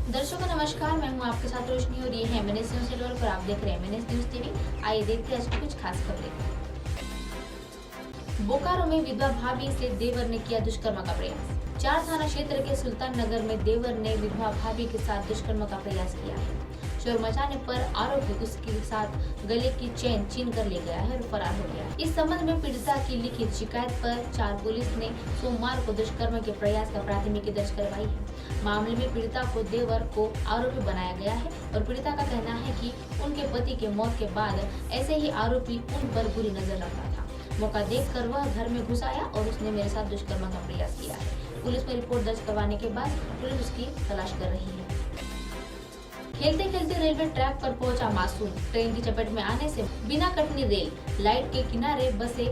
दर्शकों नमस्कार, मैं हूं आपके साथ रोशनी और ये है एमएनएस न्यूज नेटवर्क और आप देख रहे हैं एमएनएस न्यूज टीवी। आइए देखते हैं आज की कुछ खास खबरें। बोकारो में विधवा भाभी से देवर ने किया दुष्कर्म का प्रयास। 4 थाना क्षेत्र के सुल्तान नगर में देवर ने विधवा भाभी के साथ दुष्कर्म का प्रयास किया है। शोर मचाने पर आरोपी उसके साथ गले की चेन छीन कर ले गया है और फरार हो गया। इस संबंध में पीड़िता की लिखित शिकायत पर 4 पुलिस ने सोमवार को दुष्कर्म के प्रयास का प्राथमिकी दर्ज करवाई है। मामले में पीड़िता को देवर को आरोपी बनाया गया है और पीड़िता का कहना है कि उनके पति के मौत के बाद ऐसे ही आरोपी उन पर बुरी नजर रखता था। मौका देखकर वह घर में घुस आया और उसने मेरे साथ दुष्कर्म का प्रयास किया है। पुलिस में रिपोर्ट दर्ज करवाने के बाद पुलिस उसकी तलाश कर रही है। खेलते खेलते रेलवे ट्रैक पर पहुंचा मासूम। ट्रेन की चपेट में आने से बिना कटनी रेल लाइट के किनारे बसे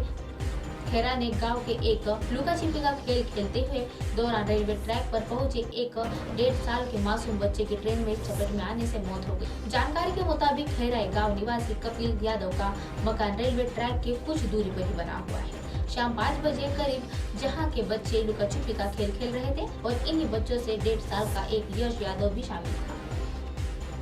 खैरा ने गांव के एक लुका छिपी का खेल खेलते हुए दौरान रेलवे ट्रैक पर पहुंचे एक 1.5 साल के मासूम बच्चे की ट्रेन में चपेट में आने से मौत हो गई। जानकारी के मुताबिक खैरा गांव निवासी कपिल यादव का मकान रेलवे ट्रैक के कुछ दूरी पर ही बना हुआ है। शाम 5 बजे करीब जहां के बच्चे लुका छिपी का खेल खेल रहे थे और इन्हीं बच्चों से 1.5 साल का एक यश यादव भी शामिल था।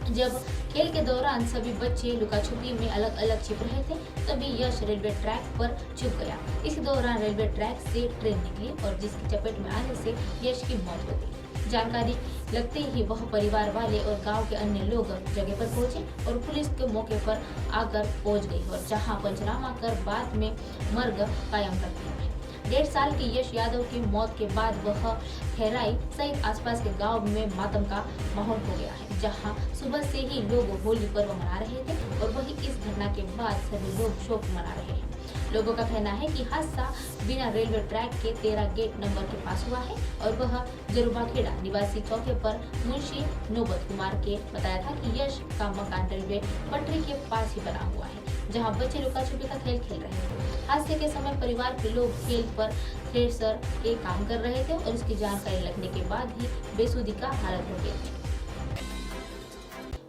जब खेल के दौरान सभी बच्चे लुका छुपी में अलग अलग छिप रहे थे, तभी यश रेलवे ट्रैक पर छुप गया। इस दौरान रेलवे ट्रैक से ट्रेन निकली और जिसकी चपेट में आने से यश की मौत हो गई। जानकारी लगते ही वह परिवार वाले और गांव के अन्य लोग जगह पर पहुंचे और पुलिस के मौके पर आकर पहुंच गई और जहां पंचनामा कर बाद में मर्ग कायम कर दिया है। 1.5 साल के यश यादव की मौत के बाद वह खैराई सहित आसपास के गांव में मातम का माहौल हो गया है, जहां सुबह से ही लोग होली पर्व मना रहे थे और वहीं इस घटना के बाद सभी लोग शोक मना रहे हैं। लोगों का कहना है कि हादसा बिना रेलवे ट्रैक के 13 गेट नंबर के पास हुआ है और वह जरूबाखेड़ा निवासी चौके पर मुंशी नौबत कुमार के बताया था कि यश का मकान रेलवे पटरी के पास ही बना हुआ है, जहां बच्चे लुका छुपी का खेल खेल रहे थे। हादसे के समय परिवार के लोग खेल पर थ्रेसर के काम कर रहे थे और इसकी जानकारी लगने के बाद ही बेसुधी का हालत हो गई।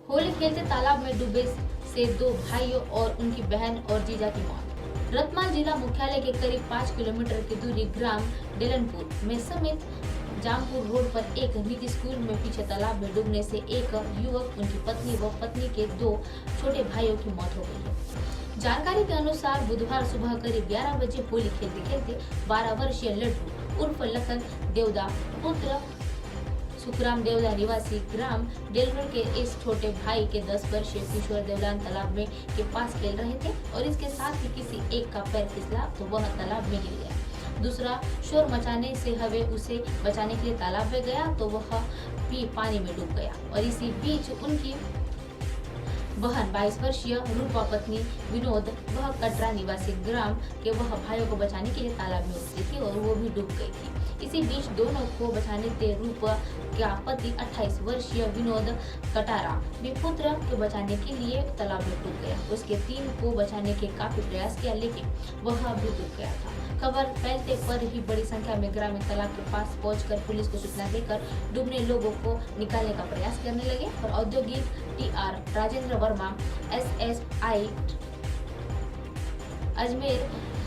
होली खेलते तालाब में डूबे से 2 भाइयों और उनकी बहन और जीजा की मौत। रतलाम जिला मुख्यालय के करीब 5 किलोमीटर की दूरी ग्राम डेलनपुर में समेत जामपुर रोड पर एक निजी स्कूल में पीछे तालाब में डूबने से एक युवक, उनकी पत्नी व पत्नी के 2 छोटे भाइयों की मौत हो गई है। जानकारी के अनुसार बुधवार सुबह करीब 11 बजे होली खेलते खेलते 12 वर्षीय लड्डू उर्फ लखन देवदा पुत्र सुखराम देवदा निवासी ग्राम डेलवर के इस छोटे भाई के 10 वर्षीय किशोर देवलान तालाब में के पास खेल रहे थे और इसके साथ ही किसी एक का पैर फिसला तो वह तालाब में गिर गया। दूसरा शोर मचाने से हवे उसे बचाने के लिए तालाब में गया तो वह भी पानी में डूब गया और इसी बीच उनकी बहन 22 वर्षीय रूपा पत्नी विनोद वह कटरा निवासी ग्राम के वह भाइयों को बचाने के लिए तालाब में उतरी थी और वो भी डूब गई थी। इसी बीच दोनों को बचाने थे रूपा का पति 28 वर्षीय विनोद कटारा भी पुत्र को बचाने के लिए तालाब में कूद गया। उसके 3 को बचाने के काफी प्रयास किया लेकिन वह भी डूब गया था। खबर फैलते पर ही बड़ी संख्या में ग्रामीण तालाब के पास पहुंचकर पुलिस को सूचना देकर डूबने लोगों को निकालने का प्रयास करने लगे और औद्योगिक TR राजेंद्र वर्मा SSI अजमेर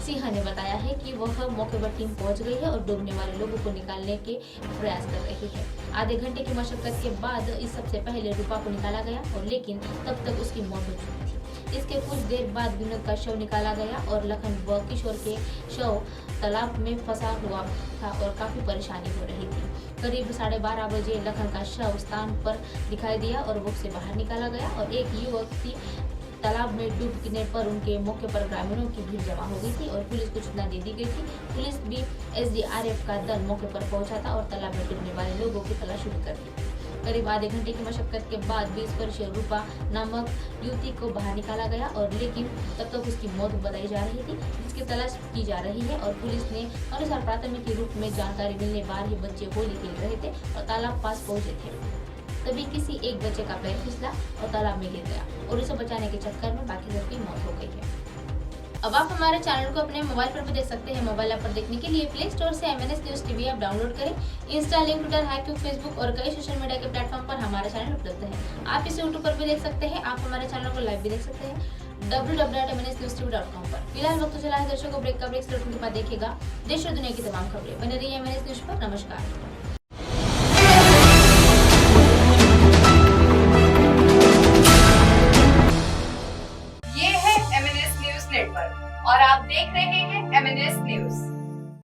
सिंह ने बताया है कि वह मौके पर टीम पहुंच गई है और डूबने वाले लोगों को निकालने के प्रयास कर रही है। आधे घंटे की मशक्कत के बाद इस सबसे पहले रूपा को निकाला गया और लेकिन तब तक उसकी मौत हो चुकी थी। इसके कुछ देर बाद विनोद का शव निकाला गया और लखन व किशोर के शव तालाब में फंसा हुआ था और काफी परेशानी हो रही थी। करीब 12:30 बजे लखन का शव स्थान पर दिखाई दिया और वो से बाहर निकाला गया और एक युवक तालाब में डूबने पर उनके मौके पर ग्रामीणों की भीड़ जमा हो गई थी और पुलिस को सूचना दे दी गई थी। पुलिस भी SDRF का दल मौके पर पहुंचा था और तालाब में डूबने वाले लोगों की तलाश शुरू कर दी। करीब आधे घंटे की मशक्कत के बाद 20 वर्षीय रूपा नामक युवती को बाहर निकाला गया और लेकिन तब तक उसकी मौत बताई जा रही थी, जिसकी तलाश की जा रही है और पुलिस ने अनुसार प्राथमिक रूप में जानकारी मिलने बाद ही बच्चे होली खेल रहे थे और तालाब पास पहुंचे थे। तभी किसी एक बच्चे का पैर फिसला और तालाब में गिर गया और उसे बचाने के चक्कर में बाकी सबकी मौत हो गई है। अब आप हमारे चैनल को अपने मोबाइल पर भी देख सकते हैं। मोबाइल ऐप पर देखने के लिए प्ले स्टोर से MNS news TV app download करें। इंस्टा, लिंक, ट्विटर, हाइक्यू, फेसबुक और कई सोशल मीडिया के प्लेटफॉर्म पर हमारा चैनल उपलब्ध है। आप इसे यूट्यूब पर भी देख सकते हैं। आप हमारे चैनल को लाइव भी देख सकते हैं www.mnsnewstv.com पर। फिलहाल वक्त चला है दर्शकों ब्रेक का। ब्रेक के बाद देखिएगा देश और दुनिया की तमाम खबरें। बने रहिए MNS न्यूज पर। नमस्कार।